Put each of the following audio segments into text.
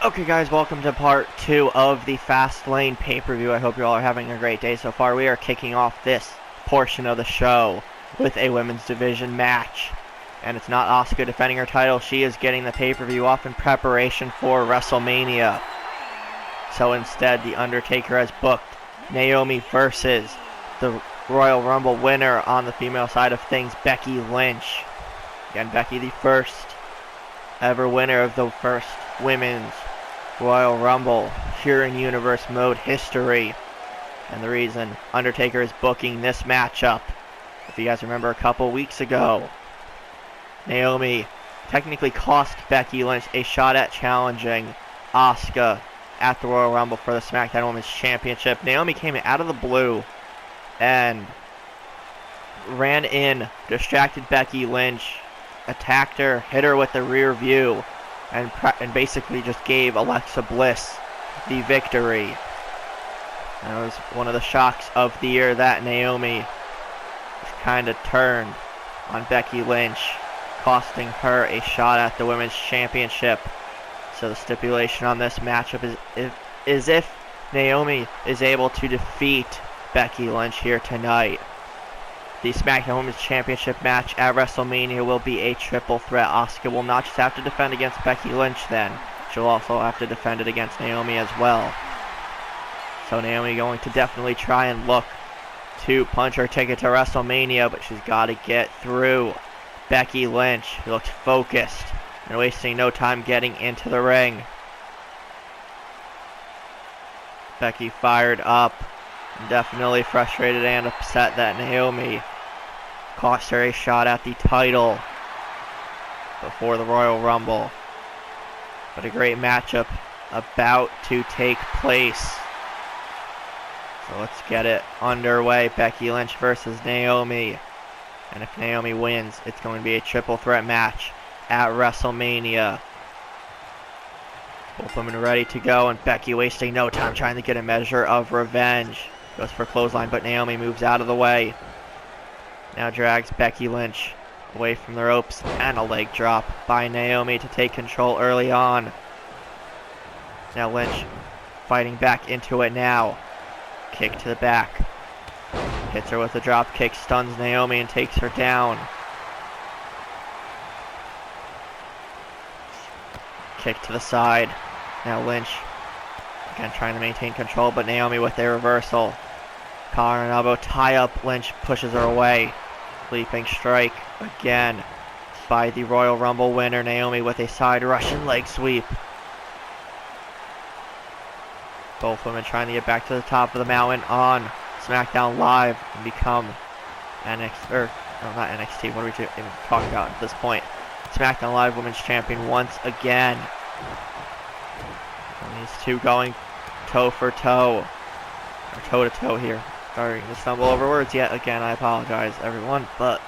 Okay guys, welcome to part 2 of the Fastlane pay-per-view. I hope you all are having a great day so far. We are kicking off this portion of the show with a women's division match. And it's not Asuka defending her title. She is getting the pay-per-view off in preparation for Wrestlemania. So instead, The Undertaker has booked Naomi versus the Royal Rumble winner on the female side of things, Becky Lynch. Again, Becky, the first ever winner of the first women's Royal Rumble here in Universe Mode history. And the reason Undertaker is booking this matchup, if you guys remember a couple weeks ago, Naomi technically cost Becky Lynch a shot at challenging Asuka at the Royal Rumble for the SmackDown Women's Championship. Naomi came out of the blue and ran in, distracted Becky Lynch, attacked her, hit her with the rear view, and basically just gave Alexa Bliss the victory. And it was one of the shocks of the year that Naomi kind of turned on Becky Lynch, costing her a shot at the Women's Championship. So the stipulation on this matchup is if Naomi is able to defeat Becky Lynch here tonight, the SmackDown Women's Championship match at WrestleMania will be a triple threat. Asuka will not just have to defend against Becky Lynch then. She'll also have to defend it against Naomi as well. So Naomi going to definitely try and look to punch her ticket to WrestleMania, but she's got to get through Becky Lynch, who looks focused and wasting no time getting into the ring. Becky fired up, definitely frustrated and upset that Naomi cost her a shot at the title before the Royal Rumble. But a great matchup about to take place. So let's get it underway. Becky Lynch versus Naomi. And if Naomi wins, it's going to be a triple threat match at WrestleMania. Both women ready to go, and Becky wasting no time trying to get a measure of revenge. Goes for clothesline, but Naomi moves out of the way. Now drags Becky Lynch away from the ropes, and a leg drop by Naomi to take control early on. Now Lynch fighting back into it now. Kick to the back. Hits her with a drop kick, stuns Naomi and takes her down. Kick to the side. Now Lynch again trying to maintain control, but Naomi with a reversal. Collar and elbow tie up. Lynch pushes her away. Leaping strike again by the Royal Rumble winner. Naomi with a side Russian leg sweep. Both women trying to get back to the top of the mountain on SmackDown Live and become not NXT, what are we even talking about at this point? SmackDown Live Women's Champion once again. And these two going toe for toe, or toe to toe here. Starting to stumble over words yet again, I apologize everyone, but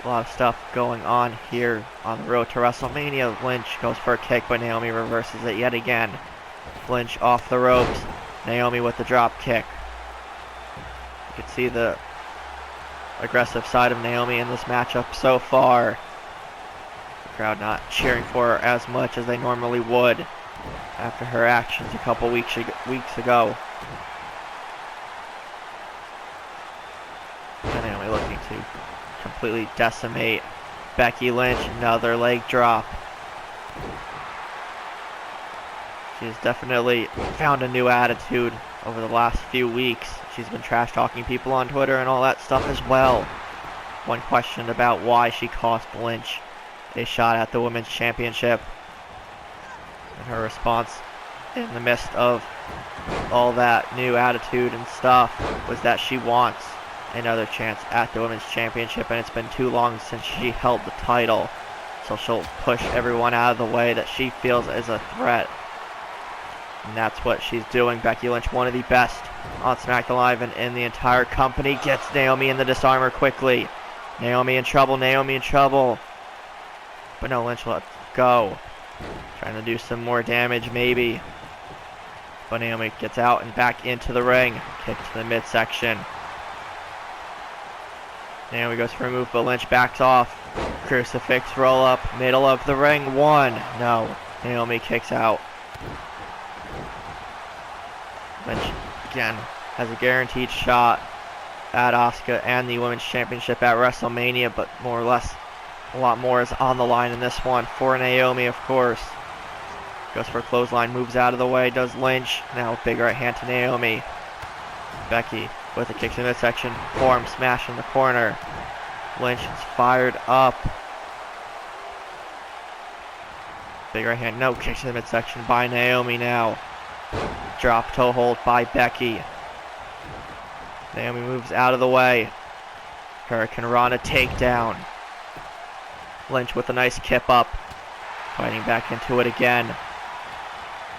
a lot of stuff going on here on the road to WrestleMania. Lynch goes for a kick, but Naomi reverses it yet again. Lynch off the ropes, Naomi with the drop kick. You can see the aggressive side of Naomi in this matchup so far. The crowd not cheering for her as much as they normally would after her actions a couple weeks ago. And Naomi looking to completely decimate Becky Lynch. Another leg drop. She's definitely found a new attitude over the last few weeks. She's been trash talking people on Twitter and all that stuff as well. One question about why she cost Lynch a shot at the Women's Championship. And her response in the midst of all that new attitude and stuff was that she wants another chance at the Women's Championship, and it's been too long since she held the title. So she'll push everyone out of the way that she feels is a threat. And that's what she's doing. Becky Lynch, one of the best on SmackDown Live and in the entire company, gets Naomi in the disarmer quickly. Naomi in trouble, Naomi in trouble. But no, Lynch lets go. Trying to do some more damage maybe. But Naomi gets out and back into the ring. Kick to the midsection. Naomi goes for a move, but Lynch backs off. Crucifix roll up, middle of the ring. One. No. Naomi kicks out. Lynch, again, has a guaranteed shot at Asuka and the Women's Championship at WrestleMania, but more or less, a lot more is on the line in this one for Naomi, of course. Goes for a clothesline, moves out of the way, does Lynch. Now big right hand to Naomi. Becky with a kick to the midsection, forearm smash in the corner. Lynch is fired up. Big right hand, no, kick to the midsection by Naomi now. Drop toe hold by Becky. Naomi moves out of the way. Hurricane Rana takedown. Lynch with a nice kip up. Fighting back into it again.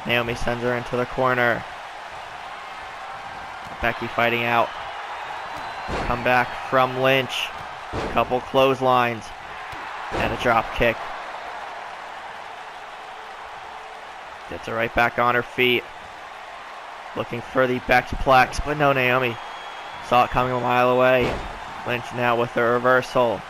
Naomi sends her into the corner. Becky fighting out. Come back from Lynch. Couple clotheslines. And a drop kick. Gets her right back on her feet. Looking for the Bexplex, but no, Naomi saw it coming a mile away. Lynch now with the reversal.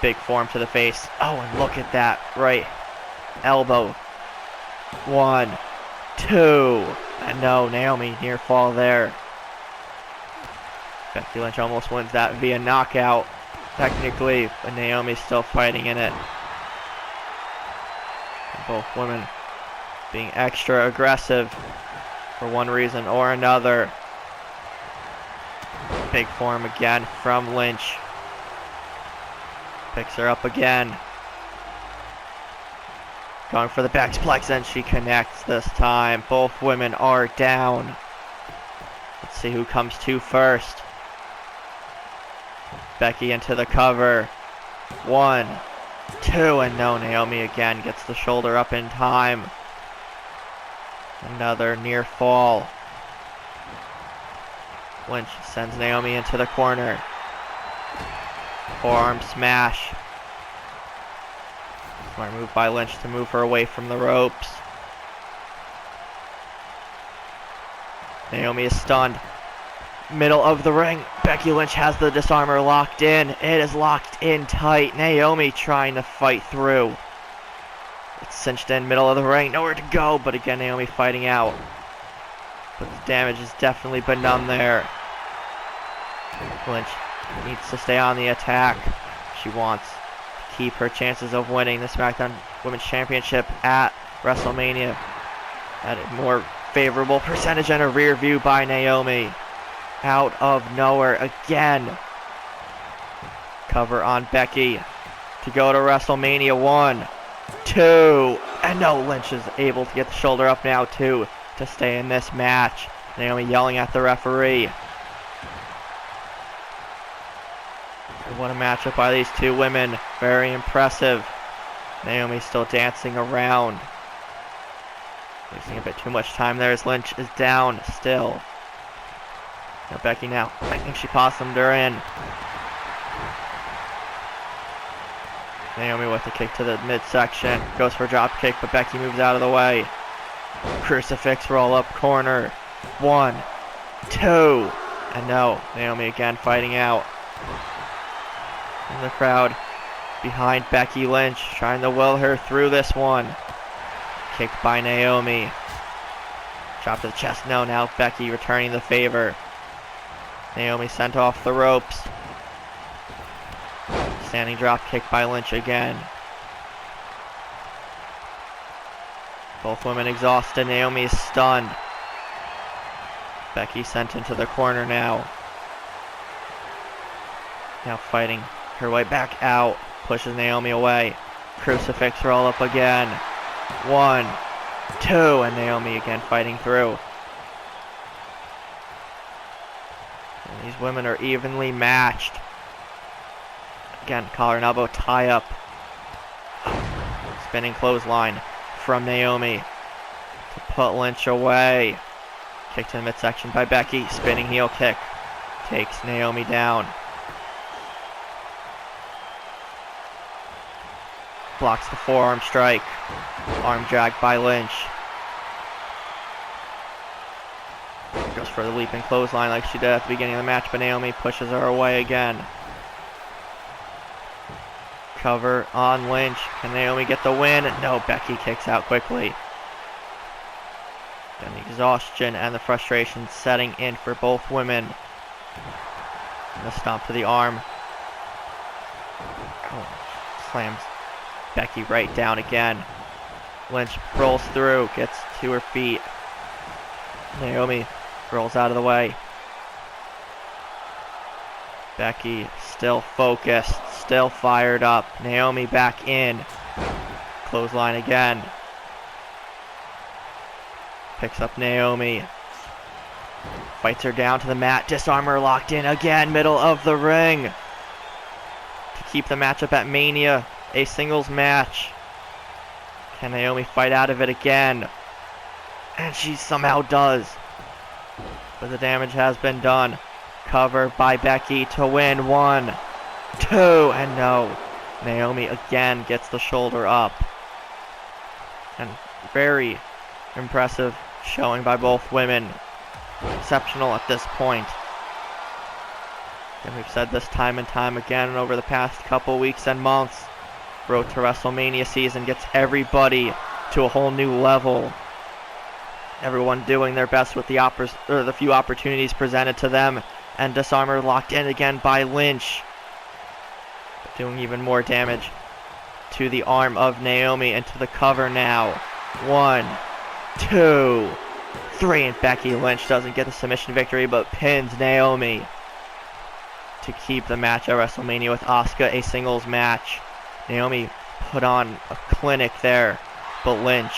Big forearm to the face. Oh, and look at that. Right elbow. 1, 2. And no, Naomi near fall there. Becky Lynch almost wins that via knockout, technically, but Naomi's still fighting in it. And both women being extra aggressive for one reason or another. Big forearm again from Lynch. Picks her up again. Going for the Bexplex, and she connects this time. Both women are down. Let's see who comes to first. Becky into the cover. 1, 2, and no, Naomi again gets the shoulder up in time. Another near fall. Lynch sends Naomi into the corner. Forearm smash. Smart move by Lynch to move her away from the ropes. Naomi is stunned. Middle of the ring. Becky Lynch has the disarmer locked in. It is locked in tight. Naomi trying to fight through. It's cinched in, middle of the ring. Nowhere to go, but again, Naomi fighting out. But the damage has definitely been done there. Lynch needs to stay on the attack. She wants to keep her chances of winning the SmackDown Women's Championship at WrestleMania at a more favorable percentage, and a rear view by Naomi. Out of nowhere again. Cover on Becky to go to WrestleMania. 1, 2, and no, Lynch is able to get the shoulder up now too to stay in this match. Naomi yelling at the referee. What a matchup by these two women. Very impressive. Naomi still dancing around. Wasting a bit too much time there as Lynch is down still. Now Becky now. I think she possumed her in. Naomi with a kick to the midsection. Goes for a drop kick, but Becky moves out of the way. Crucifix roll up corner. 1, 2. And no, Naomi again fighting out. In the crowd behind Becky Lynch, trying to will her through this one. Kick by Naomi. Drop to the chest. No, now Becky returning the favor. Naomi sent off the ropes. Standing drop kick by Lynch again. Both women exhausted. Naomi is stunned. Becky sent into the corner now. Now fighting her way back out. Pushes Naomi away. Crucifix roll up again. 1, 2, and Naomi again fighting through. And these women are evenly matched. Again, collar and elbow tie up. Spinning clothesline from Naomi to put Lynch away. Kick to the midsection by Becky. Spinning heel kick. Takes Naomi down. Blocks the forearm strike. Arm drag by Lynch. Goes for the leaping clothesline like she did at the beginning of the match, but Naomi pushes her away again. Cover on Lynch. Can Naomi get the win? No, Becky kicks out quickly. And the exhaustion and the frustration setting in for both women. And a stomp to the arm. Oh, slams Becky right down again. Lynch rolls through, gets to her feet. Naomi rolls out of the way. Becky still focused, still fired up. Naomi back in. Clothesline again. Picks up Naomi. Fights her down to the mat. Disarmer locked in again, middle of the ring. To keep the matchup at Mania, a singles match. Can Naomi fight out of it again? And she somehow does. But the damage has been done. Cover by Becky to win. 1, 2, and no. Naomi again gets the shoulder up. And very impressive showing by both women. Exceptional at this point. And we've said this time and time again over the past couple weeks and months. Road to WrestleMania season gets everybody to a whole new level. Everyone doing their best with the few opportunities presented to them. And Disarmer locked in again by Lynch. Doing even more damage to the arm of Naomi and to the cover now. 1, 2, 3, and Becky Lynch doesn't get the submission victory but pins Naomi to keep the match at WrestleMania with Asuka, a singles match. Naomi put on a clinic there, but Lynch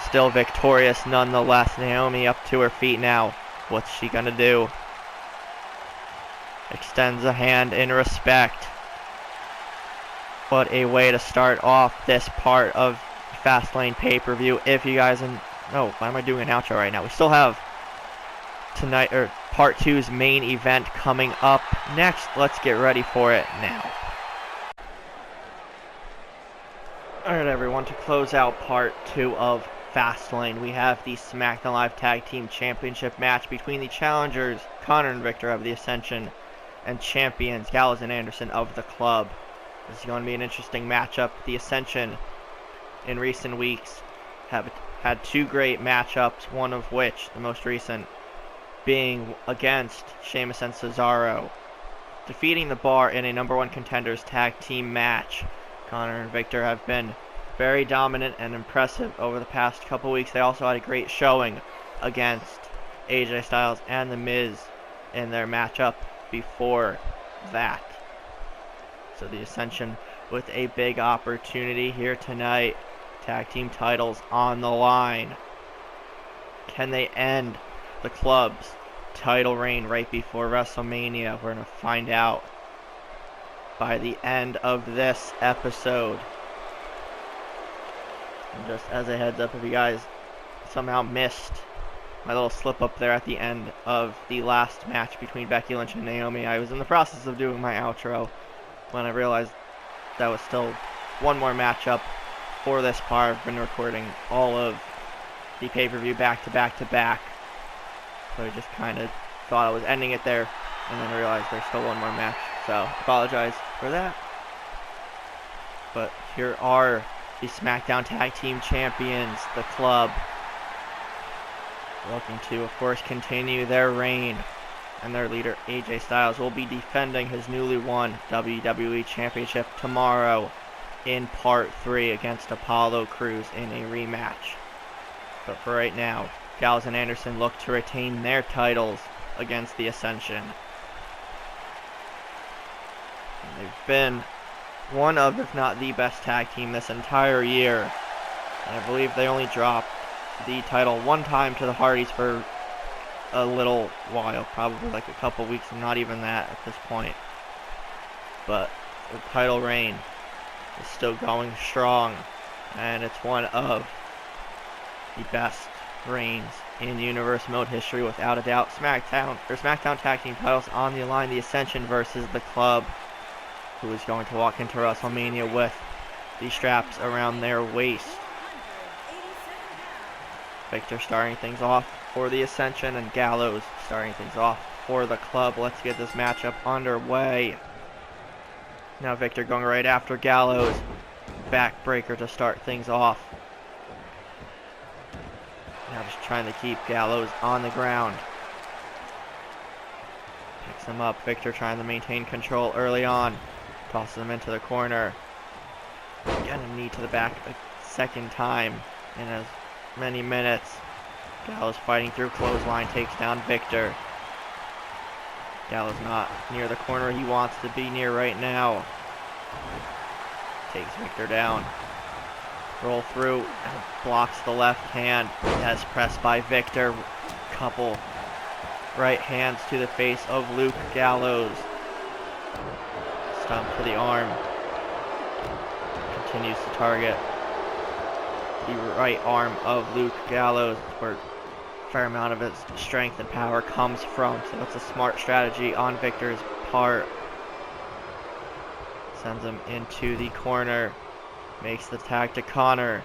still victorious nonetheless. Naomi up to her feet now. What's she gonna do? Extends a hand in respect. What a way to start off this part of Fastlane pay-per-view. If you guys why am I doing an outro right now? We still have tonight, or part 2's main event coming up next. Let's get ready for it now. Alright everyone, to close out part 2 of Fastlane, we have the SmackDown Live Tag Team Championship match between the challengers, Connor and Victor of the Ascension, and champions, Gallows and Anderson of the Club. This is going to be an interesting matchup. The Ascension, in recent weeks, have had 2 great matchups, one of which, the most recent, being against Sheamus and Cesaro. Defeating the Bar in a #1 Contenders Tag Team match. Connor and Victor have been very dominant and impressive over the past couple weeks. They also had a great showing against AJ Styles and The Miz in their matchup before that. So the Ascension with a big opportunity here tonight. Tag team titles on the line. Can they end the Club's title reign right before WrestleMania? We're going to find out by the end of this episode. And just as a heads up, if you guys somehow missed my little slip up there at the end of the last match between Becky Lynch and Naomi, I was in the process of doing my outro when I realized that was still one more matchup for this part. I've been recording all of the pay-per-view back to back to back, so I just kind of thought I was ending it there, and then I realized there's still one more match, so apologize for that. But here are the SmackDown Tag Team Champions, the Club, looking to, of course, continue their reign. And their leader, AJ Styles, will be defending his newly won WWE Championship tomorrow in Part 3 against Apollo Crews in a rematch. But for right now, Gallows and Anderson look to retain their titles against the Ascension. And they've been one of, if not the best tag team this entire year. And I believe they only dropped the title one time to the Hardys for a little while, probably like a couple weeks, not even that at this point. But the title reign is still going strong, and it's one of the best reigns in Universe Mode history without a doubt. SmackDown Tag Team titles on the line. The Ascension versus the Club, who is going to walk into WrestleMania with the straps around their waist. Victor starting things off for the Ascension, and Gallows starting things off for the Club. Let's get this matchup underway. Now Victor going right after Gallows. Backbreaker to start things off. Now just trying to keep Gallows on the ground. Picks him up. Victor trying to maintain control early on. Tosses him into the corner. Again, a knee to the back a second time in as many minutes. Gallows fighting through clothesline, takes down Victor. Gallows not near the corner he wants to be near right now. Takes Victor down. Roll through, and blocks the left hand. As pressed by Victor. Couple right hands to the face of Luke Gallows. Stomp to the arm. Continues to target the right arm of Luke Gallows, where a fair amount of his strength and power comes from. So that's a smart strategy on Victor's part. Sends him into the corner. Makes the tag to Connor.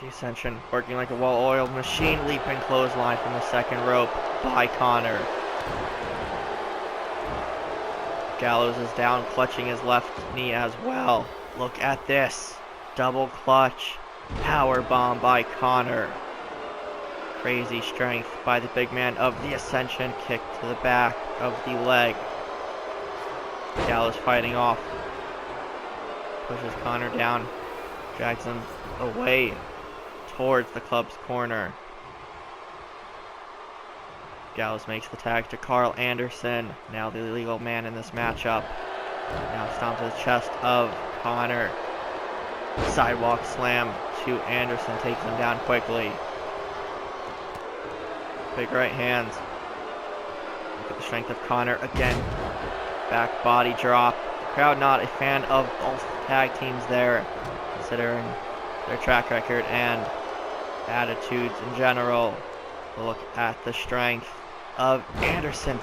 The Ascension working like a well-oiled machine. Leaping clothesline from the second rope by Connor. Gallows is down, clutching his left knee as well. Look at this. Double clutch. Power bomb by Connor. Crazy strength by the big man of the Ascension. Kick to the back of the leg. Gallows fighting off. Pushes Connor down. Drags him away towards the club's corner. Gallows makes the tag to Carl Anderson. Now the illegal man in this matchup. Now stomp to the chest of Connor. Sidewalk slam to Anderson. Takes him down quickly. Big right hands. Look at the strength of Connor again. Back body drop. Crowd not a fan of both tag teams there, considering their track record and attitudes in general. Look at the strength of Anderson.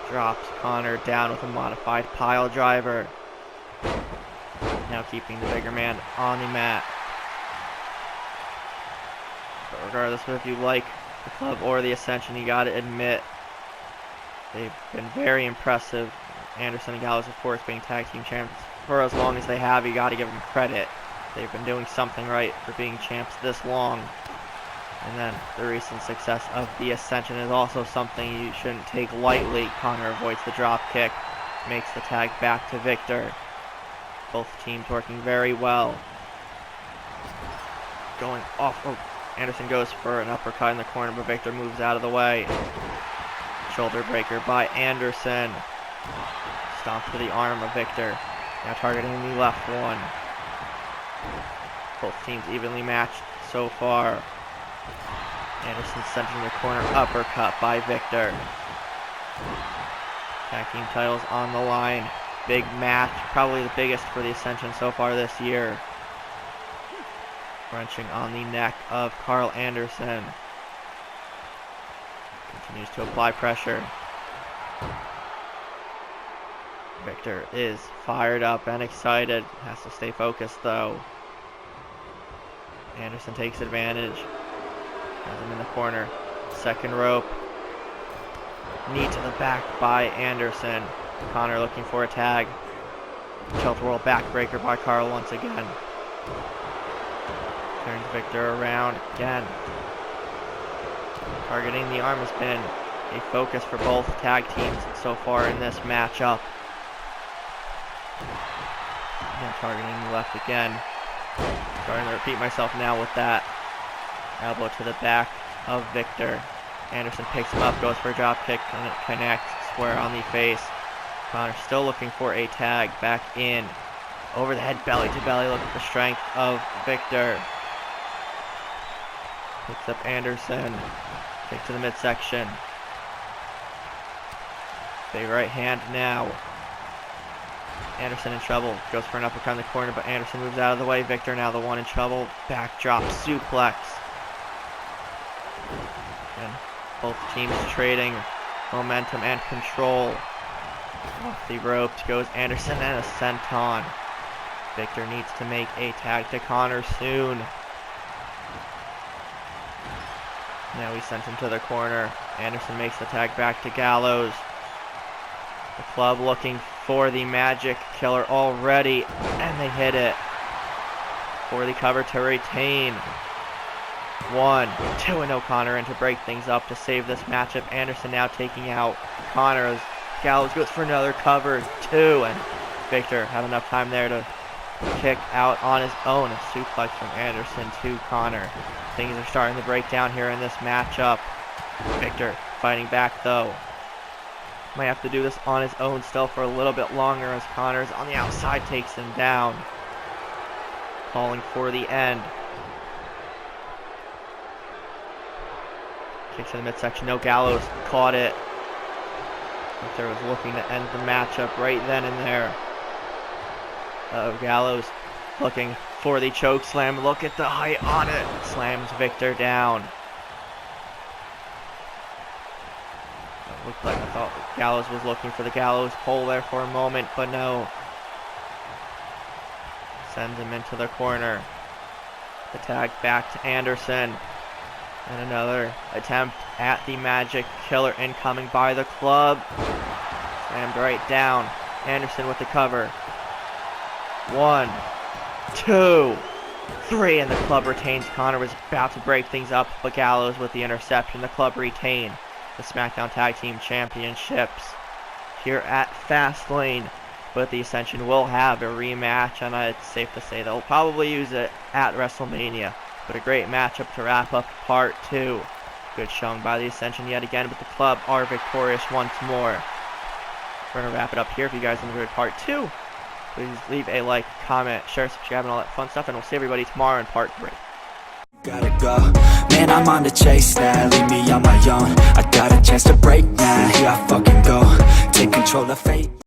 Drops Connor down with a modified pile driver. Now keeping the bigger man on the mat. But regardless of if you like the club or the Ascension, you gotta admit they've been very impressive. Anderson and Gallows, of course, being tag team champs for as long as they have. You gotta give them credit. They've been doing something right for being champs this long. And then the recent success of the Ascension is also something you shouldn't take lightly. Connor avoids the drop kick, makes the tag back to Victor. Both teams working very well. Going off. Oh, Anderson goes for an uppercut in the corner, but Victor moves out of the way. Shoulder breaker by Anderson. Stomp to the arm of Victor. Now targeting the left one. Both teams evenly matched so far. Anderson sent in the corner, uppercut by Victor. Tag team titles on the line. Big match, probably the biggest for the Ascension so far this year. Wrenching on the neck of Carl Anderson. Continues to apply pressure. Victor is fired up and excited. Has to stay focused though. Anderson takes advantage. Has him in the corner. Second rope. Knee to the back by Anderson. Connor looking for a tag. Tilt roll backbreaker by Carl once again. Turns Victor around again. Targeting the arm has been a focus for both tag teams so far in this matchup. Again, targeting the left again. Starting to repeat myself now with that. Elbow to the back of Victor. Anderson picks him up, goes for a drop kick, and it connects square on the face. Connor still looking for a tag. Back in. Over the head, belly to belly. Look at the strength of Victor. Picks up Anderson. Kick to the midsection. Big right hand now. Anderson in trouble. Goes for an uppercut in the corner, but Anderson moves out of the way. Victor now the one in trouble. Backdrop suplex. And both teams trading momentum and control. Off the ropes goes Anderson and a senton. Victor needs to make a tag to Connor soon. Now he sent him to the corner. Anderson makes the tag back to Gallows. The club looking for the magic killer already, and they hit it for the cover to retain. 1, 2, and O'Connor in to break things up to save this matchup. Anderson now taking out Connor as Gallows goes for another cover. 2, and Victor had enough time there to kick out on his own. A suplex from Anderson to Connor. Things are starting to break down here in this matchup. Victor fighting back though. Might have to do this on his own still for a little bit longer as Connor's on the outside takes him down. Calling for the end. Kicks in the midsection. No, Gallows caught it. Victor was looking to end the matchup right then and there. Gallows looking for the choke slam. Look at the height on it. Slams Victor down. It looked like I thought Gallows was looking for the Gallows pole there for a moment, but no. Sends him into the corner. The tag back to Anderson. And another attempt at the Magic Killer incoming by the club. Slammed right down. Anderson with the cover. 1, 2, 3, and the club retains. Connor was about to break things up, but Gallows with the interception. The club retain the SmackDown Tag Team Championships here at Fastlane. But the Ascension will have a rematch, and it's safe to say they'll probably use it at Wrestlemania. But a great matchup to wrap up part 2. Good showing by the Ascension yet again, but the club are victorious once more. We're going to wrap it up here. If you guys enjoyed part 2, please leave a like, comment, share, subscribe, and all that fun stuff, and we'll see everybody tomorrow in part 3. Gotta go, man, I'm on the chase now. Leave me on my own. I got a chance to break now. Here I fucking go, take control of fate.